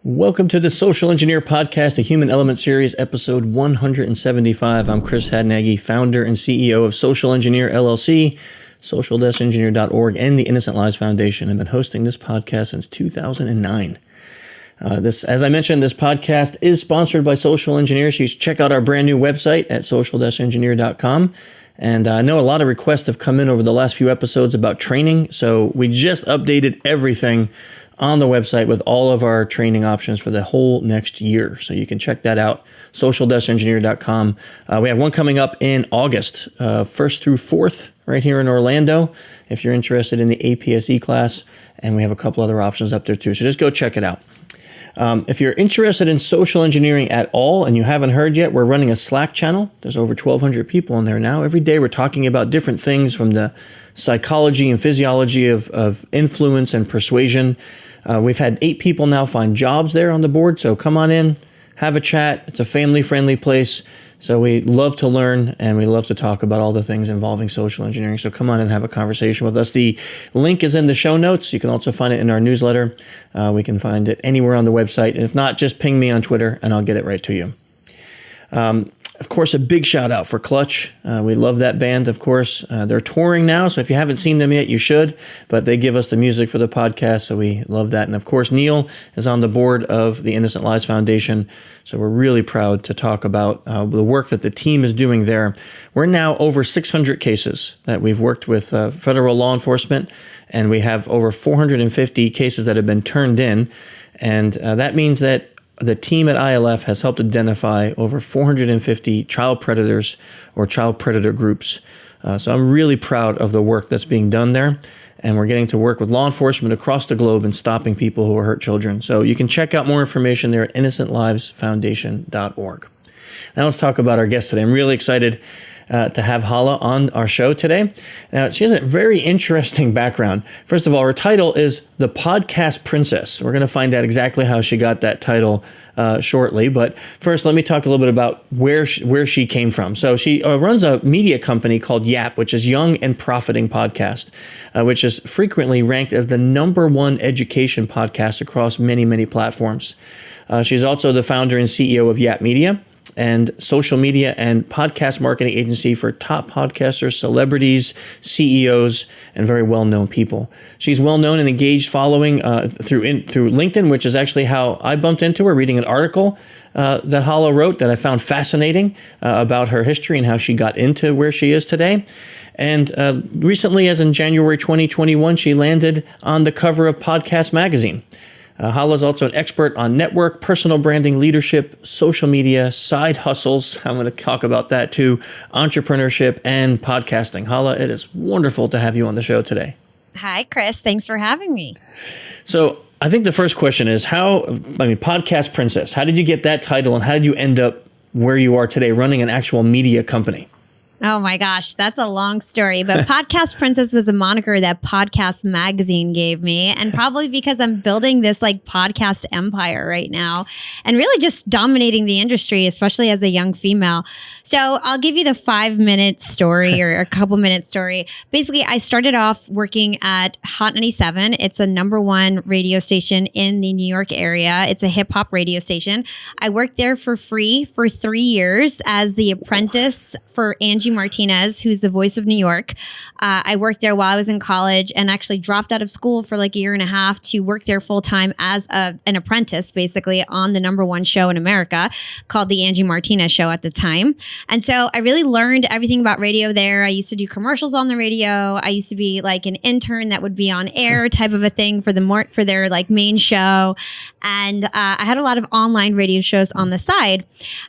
Welcome to the Social Engineer Podcast, the Human Element Series, episode 175. I'm Chris Hadnaghi, founder and CEO of Social Engineer LLC, social-engineer.org, and the Innocent Lives Foundation. I've been hosting this podcast since 2009. As I mentioned, this podcast is sponsored by Social Engineers. You should check out our brand new website at social-engineer.com. And I know a lot of requests have come in over the last few episodes about training, so we just updated everything on the website with all of our training options for the whole next year. So you can check that out, social-engineer.com. We have one coming up in August, 1st through 4th, right here in Orlando, if you're interested in the APSE class. And we have a couple other options up there too. So just go check it out. If you're interested in social engineering at all and you haven't heard yet, we're running a Slack channel. There's over 1,200 people in there now. Every day we're talking about different things from the psychology and physiology of influence and persuasion. We've had 8 people now find jobs there on the board. So come on in, have a chat. It's a family-friendly place. So we love to learn and we love to talk about all the things involving social engineering. So come on and have a conversation with us. The link is in the show notes. You can also find it in our newsletter. We can find it anywhere on the website. And if not, just ping me on Twitter and I'll get it right to you. Of course, a big shout out for Clutch. We love that band, of course. They're touring now, so if you haven't seen them yet, you should. But they give us the music for the podcast, so we love that. And of course, Neil is on the board of the Innocent Lives Foundation, so we're really proud to talk about the work that the team is doing there. We're now over 600 cases that we've worked with federal law enforcement, and we have over 450 cases that have been turned in. And that means that the team at ILF has helped identify over 450 child predators or child predator groups. So I'm really proud of the work that's being done there. And we're getting to work with law enforcement across the globe in stopping people who hurt children. So you can check out more information there at innocentlivesfoundation.org. Now let's talk about our guest today. I'm really excited to have Hala on our show today. Now, she has a very interesting background. First of all, her title is the Podcast Princess. We're going to find out exactly how she got that title shortly. But first, let me talk a little bit about where she came from. So she runs a media company called YAP, which is Young and Profiting Podcast, which is frequently ranked as the #1 education podcast across many, many platforms. She's also the founder and CEO of YAP Media, and social media and podcast marketing agency for top podcasters, celebrities, CEOs, and very well-known people. She's well-known and engaged following through LinkedIn, which is actually how I bumped into her, reading an article that Hala wrote that I found fascinating about her history and how she got into where she is today. And recently, as in January 2021, she landed on the cover of Podcast Magazine. Hala is also an expert on network, personal branding, leadership, social media, side hustles. I'm going to talk about that too, entrepreneurship, and podcasting. Hala, it is wonderful to have you on the show today. Hi, Chris. Thanks for having me. So I think the first question is Podcast Princess, how did you get that title and how did you end up where you are today running an actual media company? Oh my gosh, that's a long story. But Podcast Princess was a moniker that Podcast Magazine gave me. And probably because I'm building this podcast empire right now and really just dominating the industry, especially as a young female. So I'll give you the 5-minute story or a couple-minute story. Basically, I started off working at Hot 97. It's a #1 radio station in the New York area. It's a hip hop radio station. I worked there for free for 3 years as the apprentice for Angie Martinez, who's the voice of New York. I worked there while I was in college and actually dropped out of school for a year and a half to work there full time as an apprentice, basically on the #1 show in America called the Angie Martinez Show at the time. And so I really learned everything about radio there. I used to do commercials on the radio. I used to be an intern that would be on air type of a thing for their main show. And I had a lot of online radio shows on the side.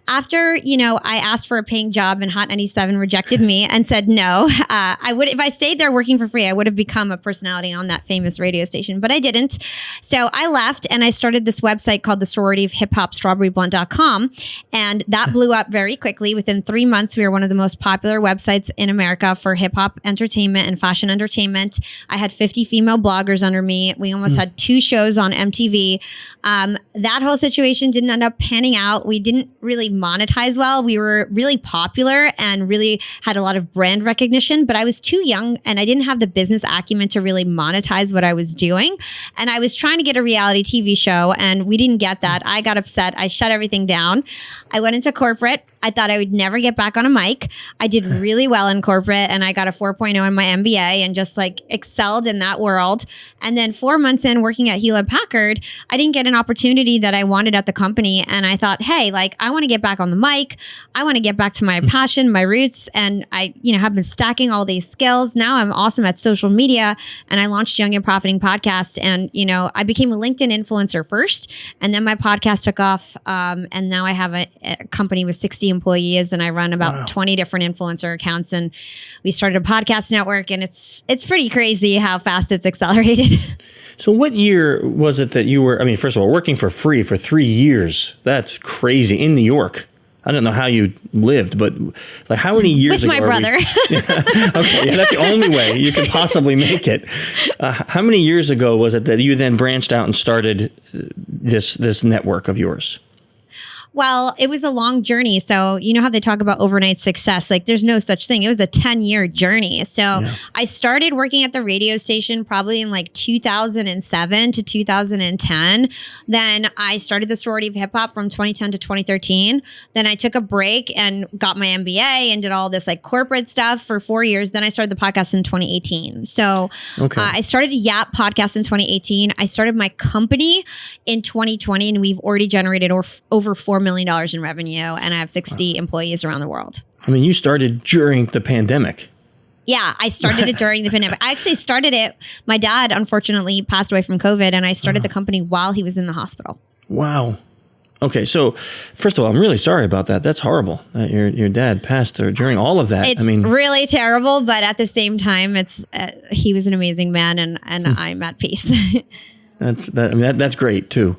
After, I asked for a paying job and Hot 97 rejected me and said no. If I stayed there working for free, I would have become a personality on that famous radio station, but I didn't. So I left and I started this website called the Sorority of Hip Hop, strawberryblunt.com. And that blew up very quickly. Within 3 months, we were one of the most popular websites in America for hip hop entertainment and fashion entertainment. I had 50 female bloggers under me. We almost had 2 shows on MTV. That whole situation didn't end up panning out. We didn't really monetize well. We were really popular and really had a lot of brand recognition, but I was too young and I didn't have the business acumen to really monetize what I was doing. And I was trying to get a reality TV show and we didn't get that. I got upset. I shut everything down. I went into corporate. I thought I would never get back on a mic. I did really well in corporate and I got a 4.0 in my MBA and just like excelled in that world. And then 4 months in working at Hewlett Packard, I didn't get an opportunity that I wanted at the company. And I thought, hey, like I want to get back on the mic. I want to get back to my passion, my roots. And I, have been stacking all these skills. Now I'm awesome at social media and I launched Young and Profiting Podcast. And, I became a LinkedIn influencer first and then my podcast took off. And now I have a company with 60 employees and I run about 20 different influencer accounts and we started a podcast network and it's pretty crazy how fast it's accelerated. So what year was it that you were, first of all, working for free for 3 years? That's crazy in New York. I don't know how you lived, but like how many years with ago? My brother. Okay, yeah, that's the only way you can possibly make it. How many years ago was it that you then branched out and started this network of yours? Well, it was a long journey. So, you know how they talk about overnight success? Like, there's no such thing. It was a 10-year journey. So, I started working at the radio station probably in like 2007 to 2010. Then I started the sorority of hip hop from 2010 to 2013. Then I took a break and got my MBA and did all this like corporate stuff for 4 years. Then I started the podcast in 2018. So, I started YAP podcast in 2018. I started my company in 2020 and we've already generated over $4 million in revenue and I have 60 employees around the world. You started during the pandemic. Yeah, I started it during the pandemic. I actually started it. My dad, unfortunately, passed away from COVID and I started the company while he was in the hospital. Wow. Okay, so first of all, I'm really sorry about that. That's horrible that your dad passed during all of that. It's really terrible, but at the same time, it's he was an amazing man and I'm at peace. That's great too.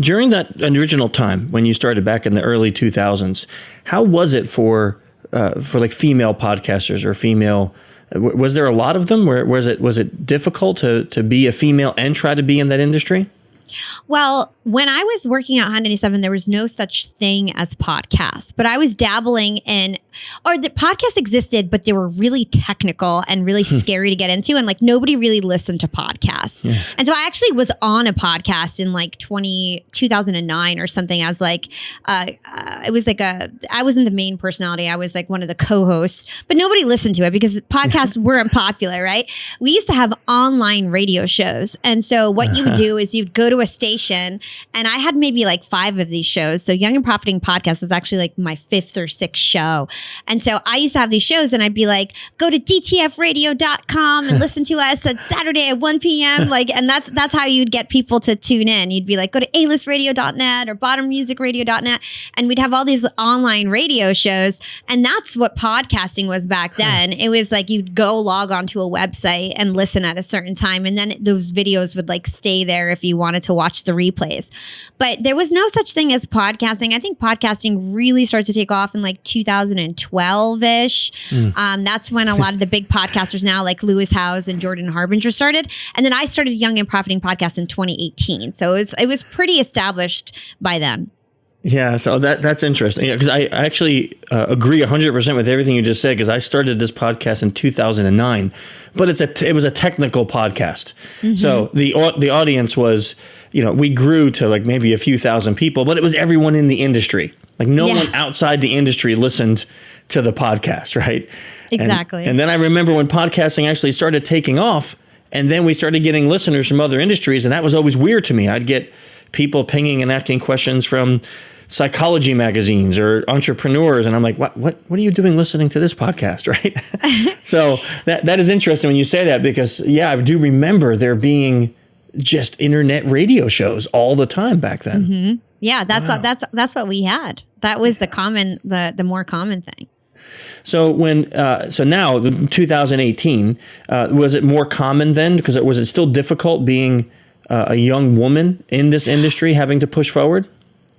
During that original time when you started back in the early 2000s, how was it for like female podcasters or female? Was there a lot of them? Was it difficult to be a female and try to be in that industry? Well, when I was working at Hot 97, there was no such thing as podcasts, but I was dabbling in, or the podcasts existed, but they were really technical and really scary to get into. And like nobody really listened to podcasts. Yeah. And so I actually was on a podcast in like 2009 or something. I was like, I wasn't the main personality. I was like one of the co-hosts, but nobody listened to it because podcasts weren't popular, right? We used to have online radio shows. And so what you would do is you'd go to a station and I had maybe like 5 of these shows. So Young and Profiting Podcast is actually like my 5th or 6th show. And so I used to have these shows and I'd be like, go to dtfradio.com and listen to us at Saturday at 1 p.m. And that's how you'd get people to tune in. You'd be like, go to alistradio.net or bottommusicradio.net. And we'd have all these online radio shows. And that's what podcasting was back then. It was like you'd go log onto a website and listen at a certain time. And then those videos would like stay there if you wanted to watch the replays. But there was no such thing as podcasting. I think podcasting really started to take off in like 2012-ish. That's when a lot of the big podcasters now like Lewis Howes and Jordan Harbinger started. And then I started Young and Profiting Podcast in 2018. So it was pretty established by then. Yeah, so that's interesting. Yeah, because I actually agree 100% with everything you just said. Because I started this podcast in 2009, but it was a technical podcast. Mm-hmm. So the audience was, we grew to like maybe a few thousand people, but it was everyone in the industry. Like no one outside the industry listened to the podcast, right? Exactly. And then I remember when podcasting actually started taking off, and then we started getting listeners from other industries, and that was always weird to me. I'd get people pinging and asking questions from psychology magazines or entrepreneurs. And I'm like, what are you doing listening to this podcast? Right. So that is interesting when you say that, because I do remember there being just internet radio shows all the time back then. Mm-hmm. Yeah. That's what we had. That was the more common thing. So now 2018, was it more common then? Because was it still difficult being a young woman in this industry having to push forward?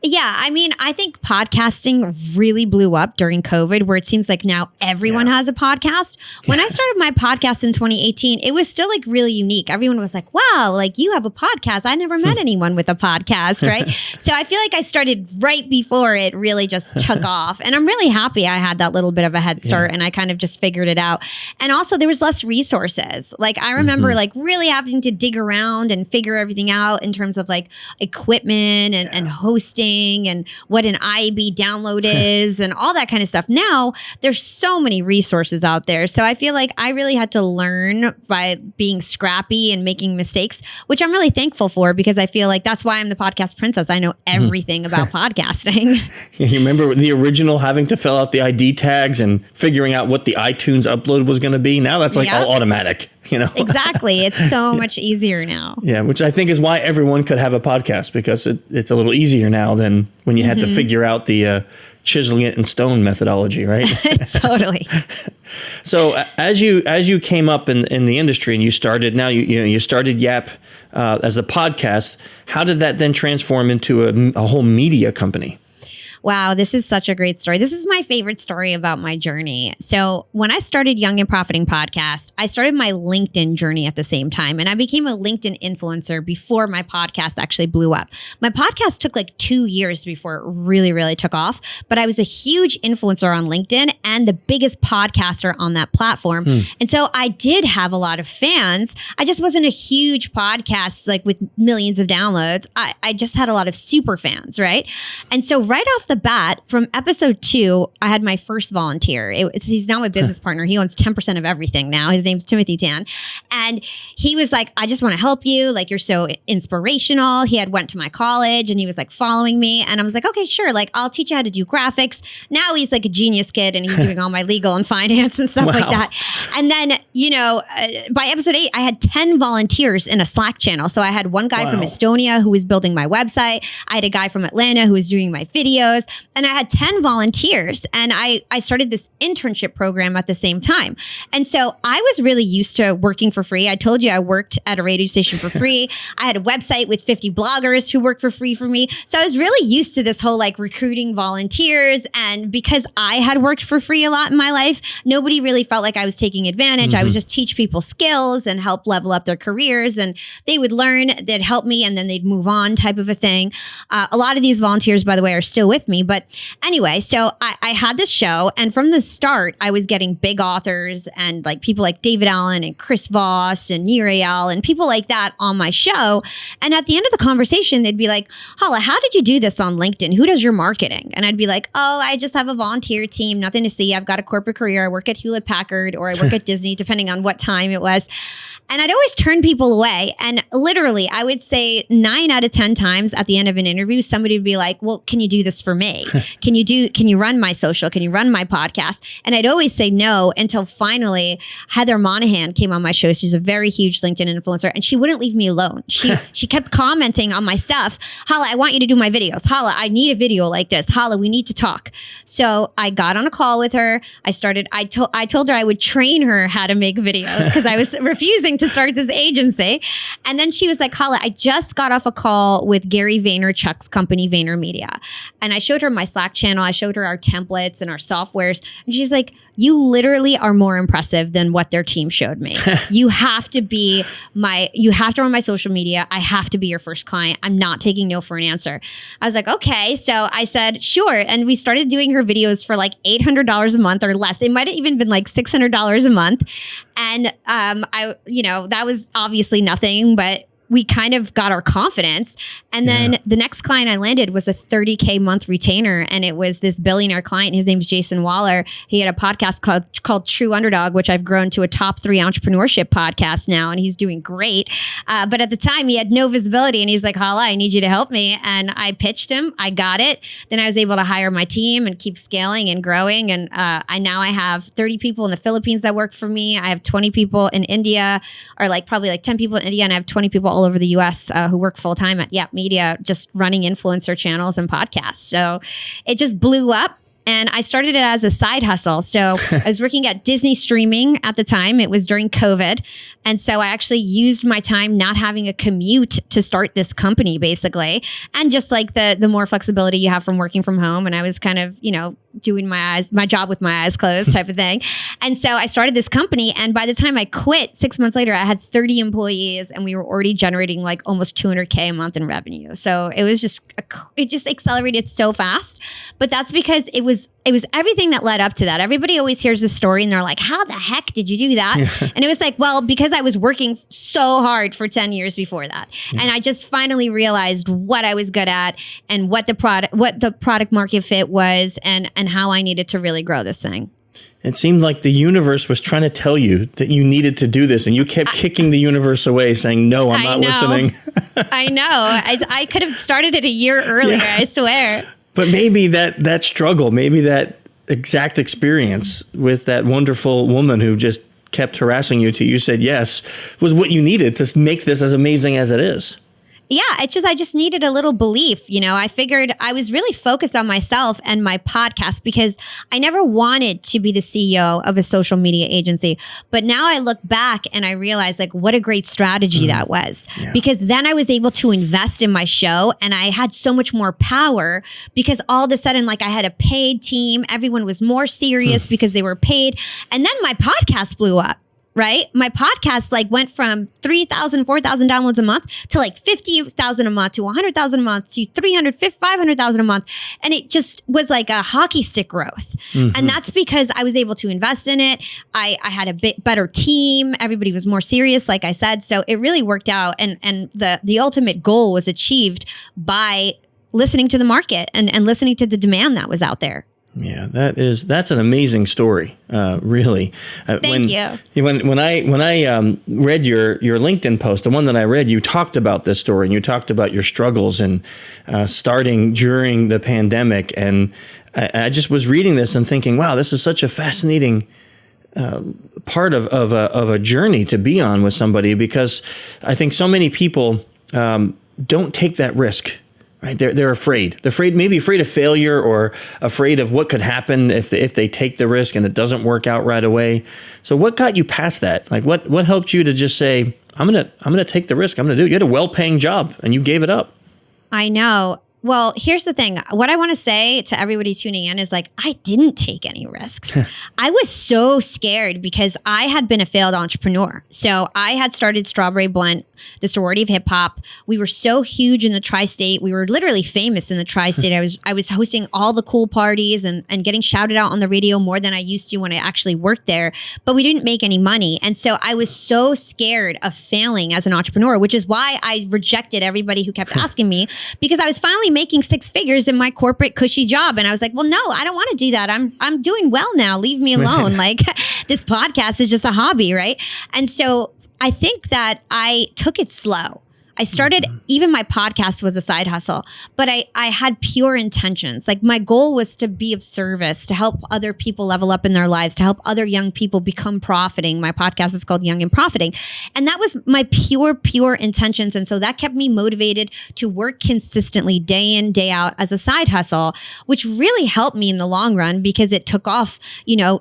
Yeah, I mean, I think podcasting really blew up during COVID, where it seems like now everyone has a podcast. When I started my podcast in 2018, it was still like really unique. Everyone was like, wow, like you have a podcast. I never met anyone with a podcast, right? So I feel like I started right before it really just took off. And I'm really happy I had that little bit of a head start and I kind of just figured it out. And also there was less resources. Like I remember like really having to dig around and figure everything out in terms of like equipment and hosting and what an IAB download is and all that kind of stuff. Now there's so many resources out there. So I feel like I really had to learn by being scrappy and making mistakes, which I'm really thankful for, because I feel like that's why I'm the podcast princess. I know everything about podcasting. You remember the original having to fill out the ID tags and figuring out what the iTunes upload was going to be? Now that's like all automatic. Exactly. It's so much easier now. Yeah, which I think is why everyone could have a podcast, because it's a little easier now than when you had to figure out the chiseling it in stone methodology, right? Totally. So as you came up in the industry and you started, now you started YAP as a podcast, how did that then transform into a whole media company? Wow, this is such a great story. This is my favorite story about my journey. So when I started Young and Profiting Podcast, I started my LinkedIn journey at the same time. And I became a LinkedIn influencer before my podcast actually blew up. My podcast took like 2 years before it really, really took off. But I was a huge influencer on LinkedIn and the biggest podcaster on that platform. And so I did have a lot of fans. I just wasn't a huge podcast like with millions of downloads. I just had a lot of super fans, right? And so right off the bat, from episode 2, I had my first volunteer. He's now my business partner. He owns 10% of everything now. His name's Timothy Tan. And he was like, I just want to help you. Like, you're so inspirational. He had went to my college and he was like following me. And I was like, okay, sure. Like, I'll teach you how to do graphics. Now he's like a genius kid and he's doing all my legal and finance and stuff like that. And then, by episode 8, I had 10 volunteers in a Slack channel. So I had one guy from Estonia who was building my website. I had a guy from Atlanta who was doing my videos. And I had 10 volunteers, and I started this internship program at the same time. And so I was really used to working for free. I told you I worked at a radio station for free. I had a website with 50 bloggers who worked for free for me. So I was really used to this whole like recruiting volunteers. And because I had worked for free a lot in my life, nobody really felt like I was taking advantage. I would just teach people skills and help level up their careers, and they would learn, they'd help me, and then they'd move on, type of a thing. A lot of these volunteers, by the way, are still with me. But anyway, so I had this show, and from the start, I was getting big authors and like people like David Allen and Chris Voss and Nir Eyal and people like that on my show. And at the end of the conversation, they'd be like, Hala, how did you do this on LinkedIn? Who does your marketing? And I'd be like, oh, I just have a volunteer team, nothing to see. I've got a corporate career. I work at Hewlett Packard or I work at Disney, depending on what time it was. And I'd always turn people away. And literally, I would say 9 out of 10 times at the end of an interview, somebody would be like, well, can you do this for me? Can you run my social? Can you run my podcast? And I'd always say no, until finally Heather Monahan came on my show. She's a very huge LinkedIn influencer, and she wouldn't leave me alone. She kept commenting on my stuff. Hala, I want you to do my videos. Hala, I need a video like this. Hala, we need to talk. So I got on a call with her. I told her I would train her how to make videos because I was refusing to start this agency. And then she was like, Hala, I just got off a call with Gary Vaynerchuk's company, YAP Media. And I showed her my Slack channel. I showed her our templates and our softwares. And she's like, you literally are more impressive than what their team showed me. You have to run my social media. I have to be your first client. I'm not taking no for an answer. I was like, okay. So I said, sure. And we started doing her videos for like $800 a month or less. It might have even been like $600 a month. And that was obviously nothing, but we kind of got our confidence. And then the next client I landed was a $30K month retainer. And it was this billionaire client. His name's Jason Waller. He had a podcast called True Underdog, which I've grown to a top 3 entrepreneurship podcast now. And he's doing great. But at the time he had no visibility, and he's like, Hala, I need you to help me. And I pitched him. I got it. Then I was able to hire my team and keep scaling and growing. And I have 30 people in the Philippines that work for me. I have 20 people in India, or probably 10 people in India. And I have 20 people all over the US who work full time at YAP Media, just running influencer channels and podcasts. So it just blew up. And I started it as a side hustle. So I was working at Disney streaming at the time. It was during COVID. And so I actually used my time not having a commute to start this company, basically. And just like the more flexibility you have from working from home. And I was kind of, doing my job with my eyes closed type of thing. And so I started this company. And by the time I quit 6 months later, I had 30 employees and we were already generating like almost $200K a month in revenue. So it was it just accelerated so fast. But that's because it was everything that led up to that. Everybody always hears this story and they're like, how the heck did you do that? Yeah. And it was like, well, because I was working so hard for 10 years before that. Yeah. And I just finally realized what I was good at and what the product market fit was and how I needed to really grow this thing. It seemed like the universe was trying to tell you that you needed to do this, and you kept kicking the universe away, saying, no, I'm not listening. I know. I could have started it a year earlier, yeah. I swear. But maybe that struggle, maybe that exact experience with that wonderful woman who just kept harassing you till you said yes was what you needed to make this as amazing as it is. Yeah, I just needed a little belief. I figured I was really focused on myself and my podcast because I never wanted to be the CEO of a social media agency. But now I look back and I realize like what a great strategy that was, because then I was able to invest in my show and I had so much more power because all of a sudden like I had a paid team. Everyone was more serious because they were paid. And then my podcast blew up. Right? My podcast like went from 3,000, 4,000 downloads a month to like 50,000 a month to 100,000 a month to 300, 500,000 a month. And it just was like a hockey stick growth. Mm-hmm. And that's because I was able to invest in it. I had a bit better team. Everybody was more serious, like I said. So it really worked out. And the ultimate goal was achieved by listening to the market and listening to the demand that was out there. Yeah, that's an amazing story, really. Thank you. When I read your LinkedIn post, the one that I read, you talked about this story and you talked about your struggles and starting during the pandemic. And I just was reading this and thinking, wow, this is such a fascinating part of a journey to be on with somebody, because I think so many people don't take that risk. Right, they're afraid. Maybe afraid of failure or afraid of what could happen if they take the risk and it doesn't work out right away. So, what got you past that? Like, what helped you to just say, I'm gonna take the risk. I'm gonna do it. You had a well-paying job and you gave it up. I know. Well, here's the thing. What I want to say to everybody tuning in is like, I didn't take any risks. I was so scared because I had been a failed entrepreneur. So I had started Strawberry Blunt, the sorority of hip hop. We were so huge in the tri-state. We were literally famous in the tri-state. I was hosting all the cool parties and getting shouted out on the radio more than I used to when I actually worked there. But we didn't make any money. And so I was so scared of failing as an entrepreneur, which is why I rejected everybody who kept asking me, because I was finally making six figures in my corporate cushy job. And I was like, well, no, I don't want to do that. I'm doing well now. Leave me alone. Like this podcast is just a hobby. Right. And so I think that I took it slow. I started, even my podcast was a side hustle, but I had pure intentions. Like my goal was to be of service, to help other people level up in their lives, to help other young people become profiting. My podcast is called Young and Profiting. And that was my pure intentions. And so that kept me motivated to work consistently day in, day out as a side hustle, which really helped me in the long run because it took off,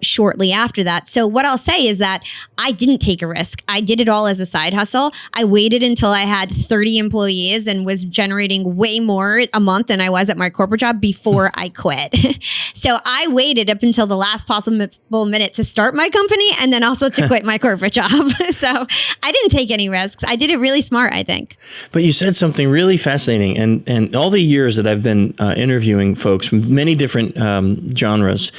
shortly after that. So what I'll say is that I didn't take a risk. I did it all as a side hustle. I waited until I had 30 employees and was generating way more a month than I was at my corporate job before I quit. So I waited up until the last possible minute to start my company and then also to quit my corporate job. So I didn't take any risks. I did it really smart, I think. But you said something really fascinating. And all the years that I've been interviewing folks from many different genres,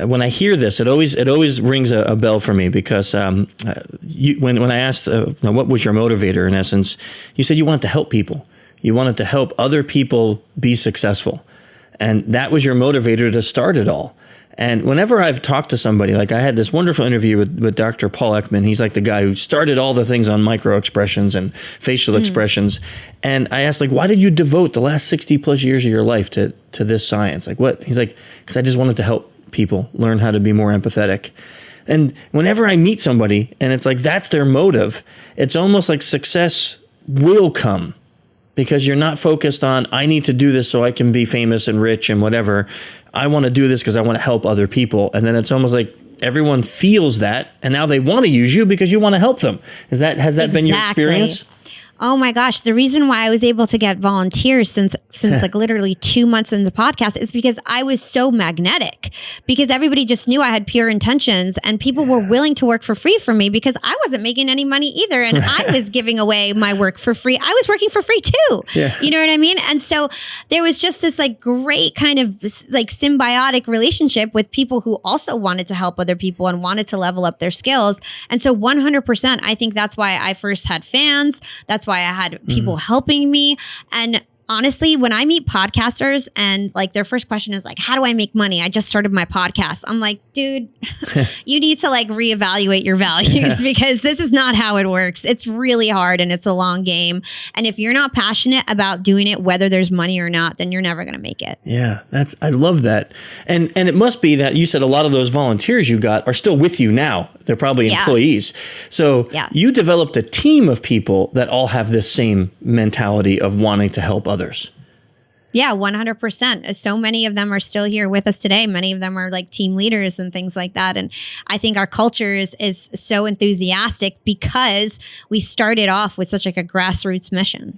when I hear this, it always rings a bell for me, because when I asked what was your motivator, in essence, you said you wanted to help people. You wanted to help other people be successful. And that was your motivator to start it all. And whenever I've talked to somebody, like I had this wonderful interview with Dr. Paul Ekman. He's like the guy who started all the things on micro expressions and facial expressions. And I asked, like, why did you devote the last 60 plus years of your life to this science? Like, what? He's like, because I just wanted to help people learn how to be more empathetic. And whenever I meet somebody and it's like that's their motive, it's almost like success will come because you're not focused on, I need to do this so I can be famous and rich and whatever. I want to do this because I want to help other people. And then it's almost like everyone feels that, and now they want to use you because you want to help them. Has that been your experience? Oh my gosh. The reason why I was able to get volunteers since like literally 2 months in the podcast is because I was so magnetic, because everybody just knew I had pure intentions, and people were willing to work for free for me because I wasn't making any money either. And I was giving away my work for free. I was working for free too. Yeah. You know what I mean? And so there was just this like great kind of like symbiotic relationship with people who also wanted to help other people and wanted to level up their skills. And so 100%, I think that's why I first had fans. That's why I had people helping me. And honestly, when I meet podcasters and like their first question is like, how do I make money? I just started my podcast. I'm like, dude, you need to like reevaluate your values because this is not how it works. It's really hard and it's a long game. And if you're not passionate about doing it, whether there's money or not, then you're never going to make it. Yeah, I love that. And it must be that you said a lot of those volunteers you got are still with you now. They're probably employees. So you developed a team of people that all have this same mentality of wanting to help others. Yeah, 100%. So many of them are still here with us today. Many of them are like team leaders and things like that. And I think our culture is so enthusiastic because we started off with such like a grassroots mission.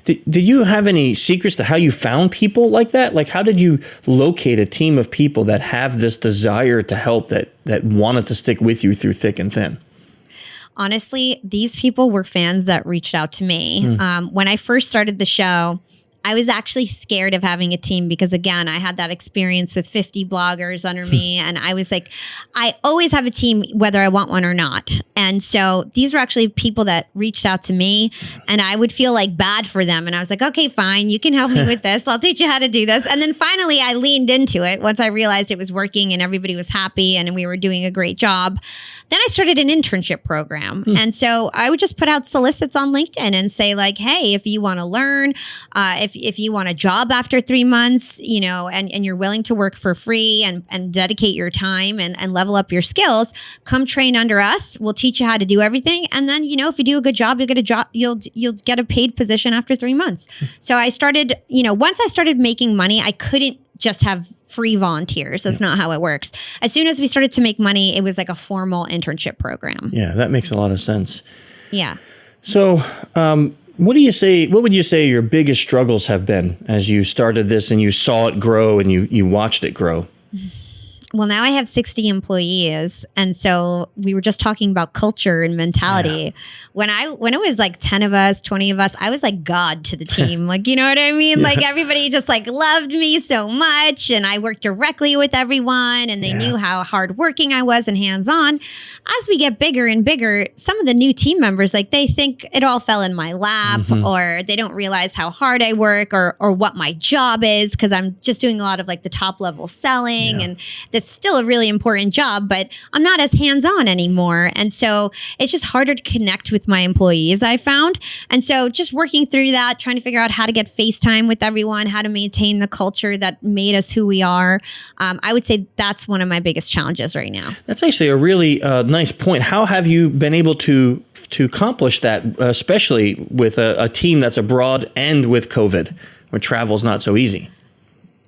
Did you have any secrets to how you found people like that? Like, how did you locate a team of people that have this desire to help, that wanted to stick with you through thick and thin? Honestly, these people were fans that reached out to me. When I first started the show, I was actually scared of having a team because, again, I had that experience with 50 bloggers under me. And I was like, I always have a team, whether I want one or not. And so these were actually people that reached out to me, and I would feel like bad for them. And I was like, okay, fine, you can help me with this. I'll teach you how to do this. And then finally I leaned into it once I realized it was working and everybody was happy and we were doing a great job. Then I started an internship program. And so I would just put out solicits on LinkedIn and say like, hey, if you want to learn, if you want a job after 3 months, you know, and you're willing to work for free and dedicate your time and level up your skills, come train under us. We'll teach you how to do everything. And then, you know, if you do a good job, you'll get a job, you'll get a paid position after 3 months. So I started, you know, once I started making money, I couldn't just have free volunteers. That's not how it works. As soon as we started to make money, it was like a formal internship program. Yeah, that makes a lot of sense. Yeah. So, what would you say your biggest struggles have been as you started this and you saw it grow and you watched it grow? Well, now I have 60 employees. And so we were just talking about culture and mentality. Yeah. When it was like 10 of us, 20 of us, I was like God to the team. Like, you know what I mean? Yeah. Like everybody just like loved me so much. And I worked directly with everyone and they knew how hardworking I was and hands-on. As we get bigger and bigger, some of the new team members, like they think it all fell in my lap or they don't realize how hard I work or what my job is, because I'm just doing a lot of like the top level selling and it's still a really important job, but I'm not as hands-on anymore. And so it's just harder to connect with my employees, I found. And so just working through that, trying to figure out how to get FaceTime with everyone, how to maintain the culture that made us who we are. I would say that's one of my biggest challenges right now. That's actually a really nice point. How have you been able to accomplish that, especially with a team that's abroad and with COVID, where travel's not so easy?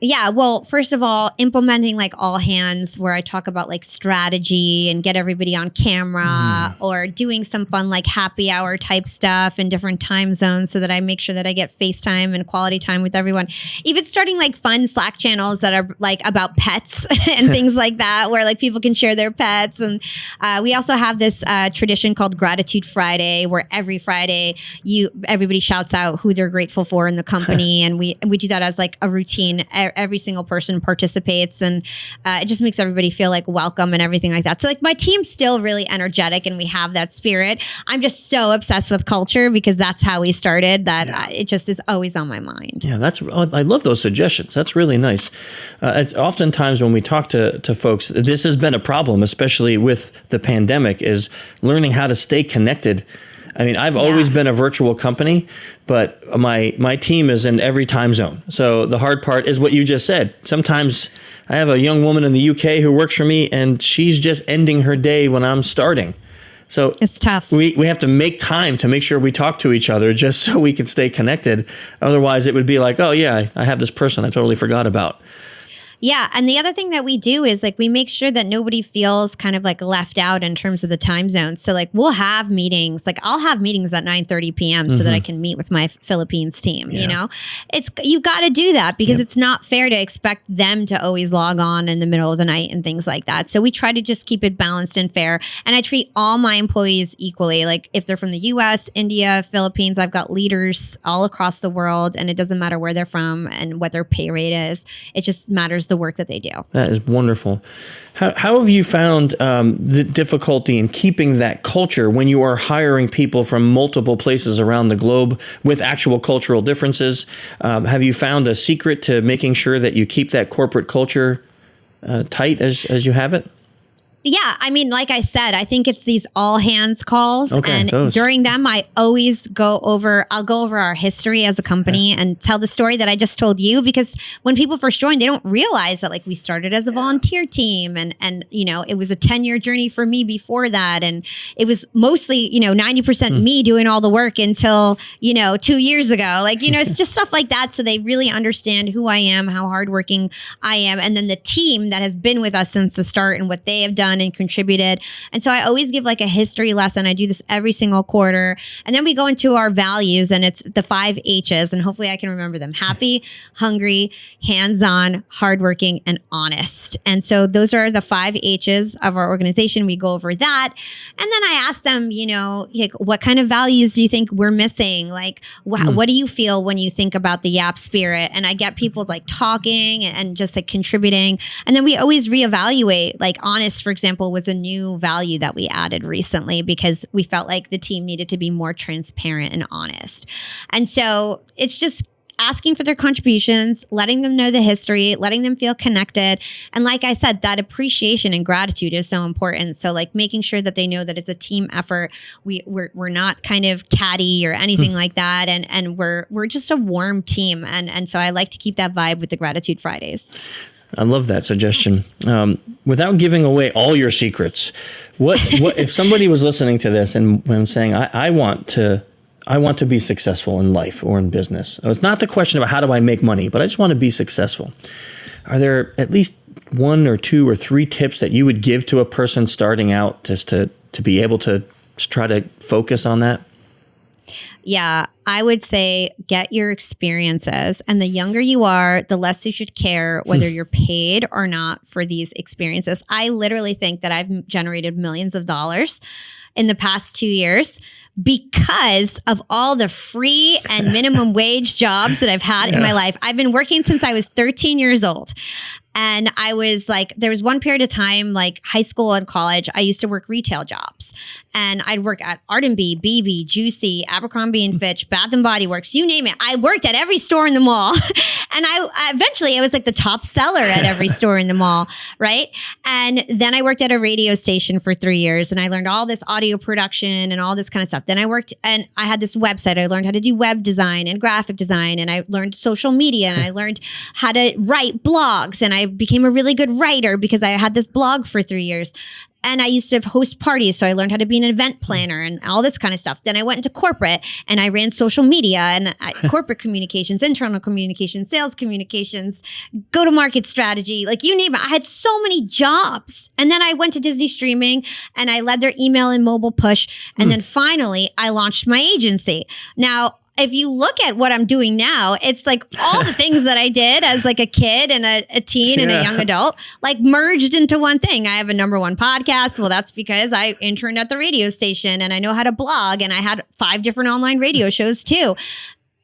Yeah, well, first of all, implementing like all hands where I talk about like strategy and get everybody on camera or doing some fun like happy hour type stuff in different time zones so that I make sure that I get FaceTime and quality time with everyone. Even starting like fun Slack channels that are like about pets and things like that where like people can share their pets. And we also have this tradition called Gratitude Friday where every Friday everybody shouts out who they're grateful for in the company. And we do that as like a routine. Every single person participates and it just makes everybody feel like welcome and everything like that. So like my team's still really energetic and we have that spirit. I'm just so obsessed with culture because that's how we started that it just is always on my mind. Yeah, I love those suggestions. That's really nice. Oftentimes when we talk to folks, this has been a problem, especially with the pandemic, is learning how to stay connected. I mean, I've always been a virtual company, but my team is in every time zone. So the hard part is what you just said. Sometimes I have a young woman in the UK who works for me, and she's just ending her day when I'm starting. So it's tough. We have to make time to make sure we talk to each other just so we can stay connected. Otherwise, it would be like, oh, yeah, I have this person I totally forgot about. Yeah. And the other thing that we do is like we make sure that nobody feels kind of like left out in terms of the time zones. So like we'll have meetings, like I'll have meetings at 9:30 p.m. so that I can meet with my Philippines team. You know, you got to do that because it's not fair to expect them to always log on in the middle of the night and things like that. So we try to just keep it balanced and fair. And I treat all my employees equally. Like if they're from the US, India, Philippines, I've got leaders all across the world, and it doesn't matter where they're from and what their pay rate is. It just matters the work that they do. That is wonderful. How have you found the difficulty in keeping that culture when you are hiring people from multiple places around the globe with actual cultural differences? Have you found a secret to making sure that you keep that corporate culture tight as you have it? Yeah, I mean, like I said, I think it's these all hands calls. Okay, and during them, I'll go over our history as a company and tell the story that I just told you, because when people first join, they don't realize that like we started as a volunteer team and you know, it was a 10-year journey for me before that. And it was mostly, 90% me doing all the work until, 2 years ago. Like, it's just stuff like that. So they really understand who I am, how hardworking I am. And then the team that has been with us since the start and what they have done and contributed. And so I always give like a history lesson. I do this every single quarter. And then we go into our values, and it's the 5 H's, and hopefully I can remember them: happy, hungry, hands-on, hardworking, and honest. And so those are the 5 H's of our organization. We go over that. And then I ask them, like, what kind of values do you think we're missing? Like, what do you feel when you think about the YAP spirit? And I get people like talking and just like contributing. And then we always reevaluate. Like honest, for example, was a new value that we added recently because we felt like the team needed to be more transparent and honest. And so it's just asking for their contributions, letting them know the history, letting them feel connected. And like I said, that appreciation and gratitude is so important. So like making sure that they know that it's a team effort. We're not kind of catty or anything like that. And we're just a warm team. And so I like to keep that vibe with the Gratitude Fridays. I love that suggestion. Without giving away all your secrets, what if somebody was listening to this and when saying, I want to be successful in life or in business. It's not the question about how do I make money, but I just want to be successful. Are there at least 1 or 2 or 3 tips that you would give to a person starting out just to be able to try to focus on that? Yeah, I would say get your experiences. And the younger you are, the less you should care whether you're paid or not for these experiences. I literally think that I've generated millions of dollars in the past 2 years because of all the free and minimum wage jobs that I've had in my life. I've been working since I was 13 years old. And I was like, there was one period of time, like high school and college, I used to work retail jobs. And I'd work at Art&B, BB, Juicy, Abercrombie & Fitch, Bath & Body Works, you name it. I worked at every store in the mall. And I eventually was like the top seller at every store in the mall, right? And then I worked at a radio station for 3 years, and I learned all this audio production and all this kind of stuff. Then I worked, and I had this website. I learned how to do web design and graphic design, and I learned social media, and I learned how to write blogs, and I became a really good writer because I had this blog for 3 years. And I used to host parties, so I learned how to be an event planner and all this kind of stuff. Then I went into corporate, and I ran social media and corporate communications, internal communications, sales communications, go-to-market strategy, like you name it. I had so many jobs. And then I went to Disney Streaming, and I led their email and mobile push. And then finally, I launched my agency. Now, if you look at what I'm doing now, it's like all the things that I did as like a kid and a teen and a young adult, like merged into one thing. I have a #1 podcast. Well, that's because I interned at the radio station and I know how to blog, and I had 5 different online radio shows too.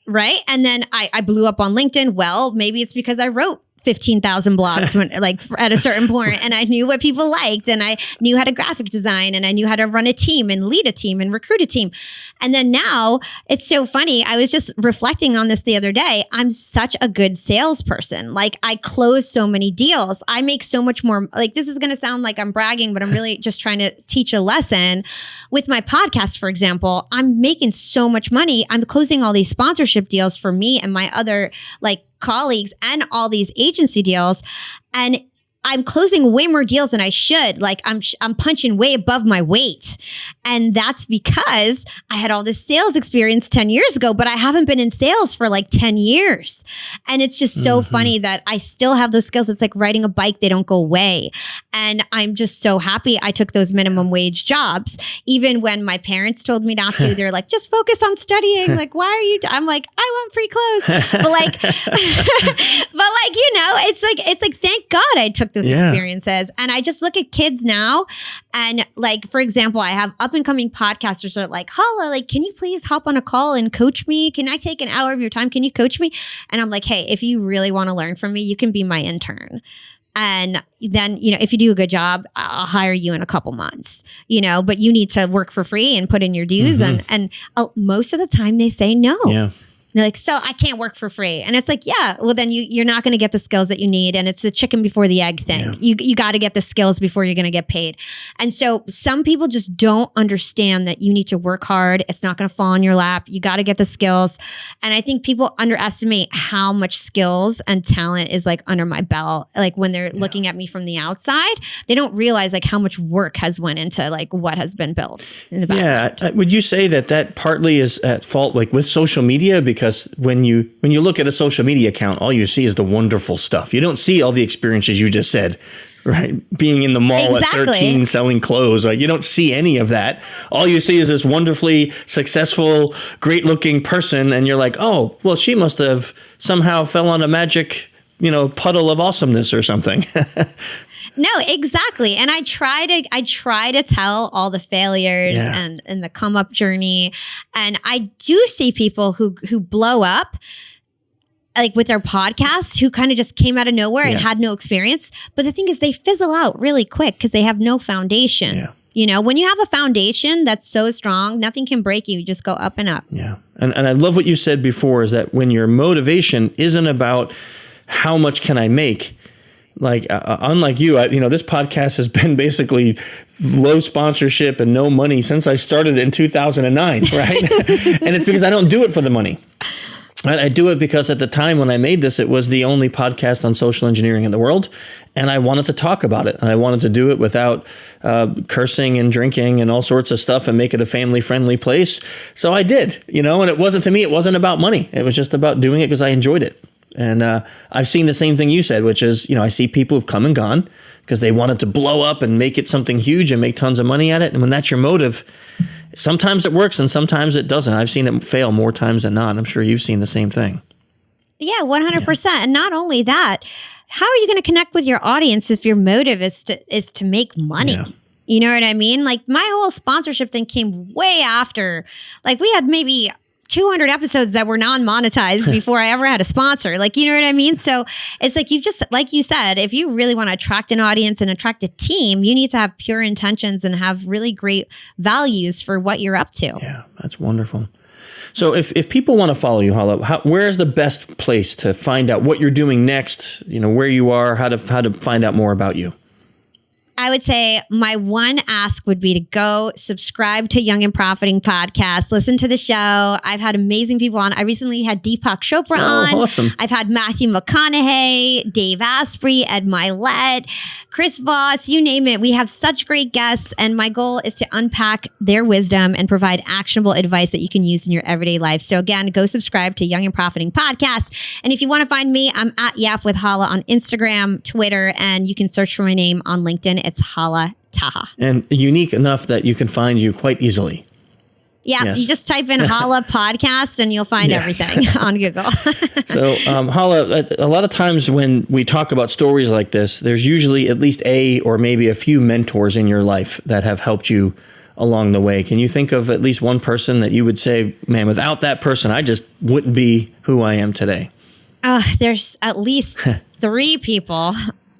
Right. And then I blew up on LinkedIn. Well, maybe it's because I wrote 15,000 blogs when, like at a certain point, and I knew what people liked, and I knew how to graphic design, and I knew how to run a team and lead a team and recruit a team. And then now it's so funny. I was just reflecting on this the other day. I'm such a good salesperson. Like I close so many deals. I make so much more. Like this is going to sound like I'm bragging, but I'm really just trying to teach a lesson. With my podcast, for example, I'm making so much money. I'm closing all these sponsorship deals for me and my other like colleagues and all these agency deals. And I'm closing way more deals than I should. Like I'm punching way above my weight. And that's because I had all this sales experience 10 years ago, but I haven't been in sales for like 10 years. And it's just so funny that I still have those skills. It's like riding a bike. They don't go away. And I'm just so happy I took those minimum wage jobs. Even when my parents told me not to, they're like, just focus on studying. Like, why are you? I'm like, I want free clothes. But like, it's like, thank God I took those experiences. And I just look at kids now. And like, for example, I have up and coming podcasters that are like, Hala, like, can you please hop on a call and coach me? Can I take an hour of your time? Can you coach me? And I'm like, hey, if you really want to learn from me, you can be my intern. And then, if you do a good job, I'll hire you in a couple months, but you need to work for free and put in your dues. And most of the time they say no. Yeah. They're like, so I can't work for free. And it's like, yeah, well, then you're not going to get the skills that you need. And it's the chicken before the egg thing. Yeah. You got to get the skills before you're going to get paid. And so some people just don't understand that you need to work hard. It's not going to fall in your lap. You got to get the skills. And I think people underestimate how much skills and talent is like under my belt. Like when they're looking at me from the outside, they don't realize like how much work has went into like what has been built in the background. Yeah. Would you say that partly is at fault, like with social media? Because when you look at a social media account, all you see is the wonderful stuff. You don't see all the experiences you just said, right? Being in the mall at 13 selling clothes, right? You don't see any of that. All you see is this wonderfully successful, great looking person. And you're like, oh, well, she must have somehow fell on a magic, puddle of awesomeness or something. No, exactly. And I try to tell all the failures and the come up journey. And I do see people who blow up like with their podcast who kind of just came out of nowhere and had no experience. But the thing is they fizzle out really quick because they have no foundation. Yeah. When you have a foundation that's so strong, nothing can break you. You just go up and up. Yeah. And I love what you said before is that when your motivation isn't about how much can I make, like, unlike you, this podcast has been basically low sponsorship and no money since I started in 2009, right? And it's because I don't do it for the money. I do it because at the time when I made this, it was the only podcast on social engineering in the world. And I wanted to talk about it. And I wanted to do it without cursing and drinking and all sorts of stuff and make it a family-friendly place. So I did, and it wasn't about money. It was just about doing it because I enjoyed it. And I've seen the same thing you said, which is, I see people who've come and gone because they wanted to blow up and make it something huge and make tons of money at it. And when that's your motive, sometimes it works and sometimes it doesn't. I've seen it fail more times than not. I'm sure you've seen the same thing. Yeah, 100%. Yeah. And not only that, how are you going to connect with your audience if your motive is to make money? Yeah. You know what I mean? Like my whole sponsorship thing came way after. Like we had maybe 200 episodes that were non-monetized before I ever had a sponsor. Like, you know what I mean? So it's like you've just, like you said, if you really want to attract an audience and attract a team, you need to have pure intentions and have really great values for what you're up to. Yeah, that's wonderful. So if people want to follow you, Hala, where's the best place to find out what you're doing next, where you are, how to find out more about you? I would say my one ask would be to go subscribe to Young and Profiting Podcast. Listen to the show. I've had amazing people on. I recently had Deepak Chopra on. Awesome. I've had Matthew McConaughey, Dave Asprey, Ed Milet, Chris Voss, you name it. We have such great guests. And my goal is to unpack their wisdom and provide actionable advice that you can use in your everyday life. So again, go subscribe to Young and Profiting Podcast. And if you want to find me, I'm at YAP with Hala on Instagram, Twitter, and you can search for my name on LinkedIn. It's Hala Taha. And unique enough that you can find you quite easily. Yeah, yes. You just type in Hala Podcast and you'll find everything on Google. So, Hala, a lot of times when we talk about stories like this, there's usually at least a or maybe a few mentors in your life that have helped you along the way. Can you think of at least one person that you would say, man, without that person, I just wouldn't be who I am today? There's at least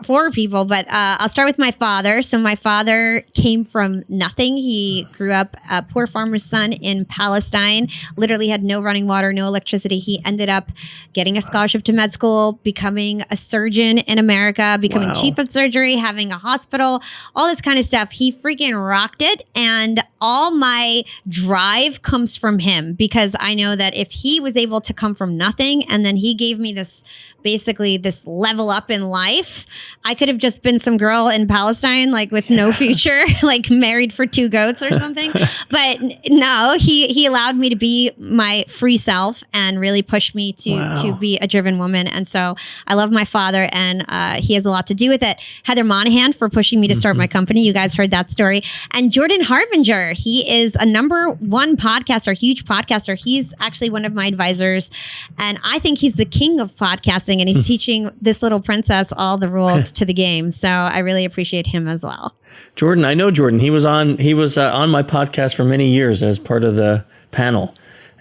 4 people, but I'll start with my father. So my father came from nothing. He grew up a poor farmer's son in Palestine, literally had no running water, no electricity. He ended up getting a scholarship to med school, becoming a surgeon in America, becoming chief of surgery, having a hospital, all this kind of stuff. He freaking rocked it. And all my drive comes from him because I know that if he was able to come from nothing and then he gave me this, basically this level up in life, I could have just been some girl in Palestine, like with no future, like married for 2 goats or something. But no, he allowed me to be my free self and really pushed me to be a driven woman. And so I love my father, and he has a lot to do with it. Heather Monahan for pushing me to start my company. You guys heard that story. And Jordan Harbinger, he is a #1 podcaster, huge podcaster. He's actually one of my advisors. And I think he's the king of podcasting, and he's teaching this little princess all the rules to the game. So I really appreciate him as well. Jordan, I know Jordan. He was on my podcast for many years as part of the panel.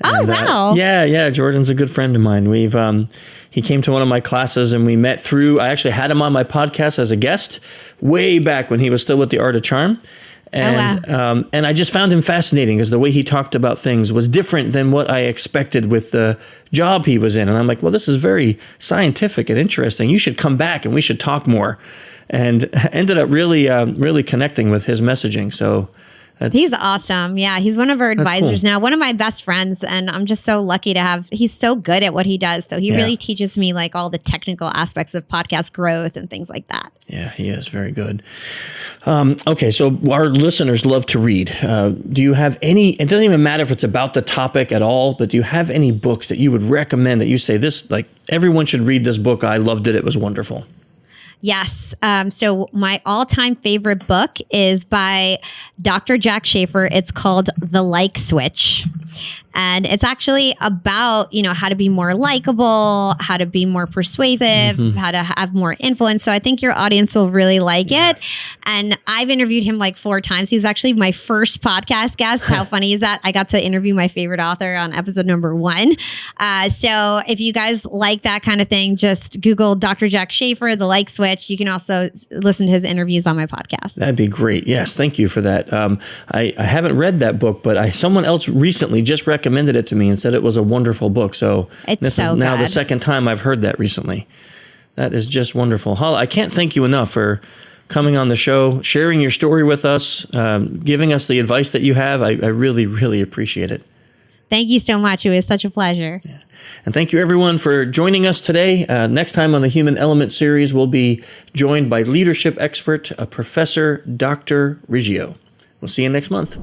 And, wow. Yeah. Jordan's a good friend of mine. He came to one of my classes and we met I actually had him on my podcast as a guest way back when he was still with The Art of Charm. And, and I just found him fascinating because the way he talked about things was different than what I expected with the job he was in. And I'm like, well, this is very scientific and interesting. You should come back and we should talk more. And ended up really connecting with his messaging. So he's awesome. Yeah, he's one of our advisors cool. now, one of my best friends. And I'm just so lucky to have, he's so good at what he does. So he really teaches me like all the technical aspects of podcast growth and things like that. Yeah, he is very good. Okay, so our listeners love to read. Do you have any, it doesn't even matter if it's about the topic at all, but do you have any books that you would recommend that you say this, like everyone should read this book. I loved it. It was wonderful. Yes. So my all-time favorite book is by Dr. Jack Schafer. It's called The Like Switch. And it's actually about, how to be more likable, how to be more persuasive, how to have more influence. So I think your audience will really like it. And I've interviewed him like 4 times. He was actually my first podcast guest. How funny is that? I got to interview my favorite author on episode #1. So if you guys like that kind of thing, just Google Dr. Jack Schafer, The Like Switch. You can also listen to his interviews on my podcast. That'd be great. Yes, thank you for that. I haven't read that book, but someone else recently just recommended it to me and said it was a wonderful book. So this is now the second time I've heard that recently. That is just wonderful. Hala, I can't thank you enough for coming on the show, sharing your story with us, giving us the advice that you have. I really, really appreciate it. Thank you so much. It was such a pleasure. Yeah. And thank you, everyone, for joining us today. Next time on the Human Element series, we'll be joined by leadership expert, Professor Dr. Riggio. We'll see you next month.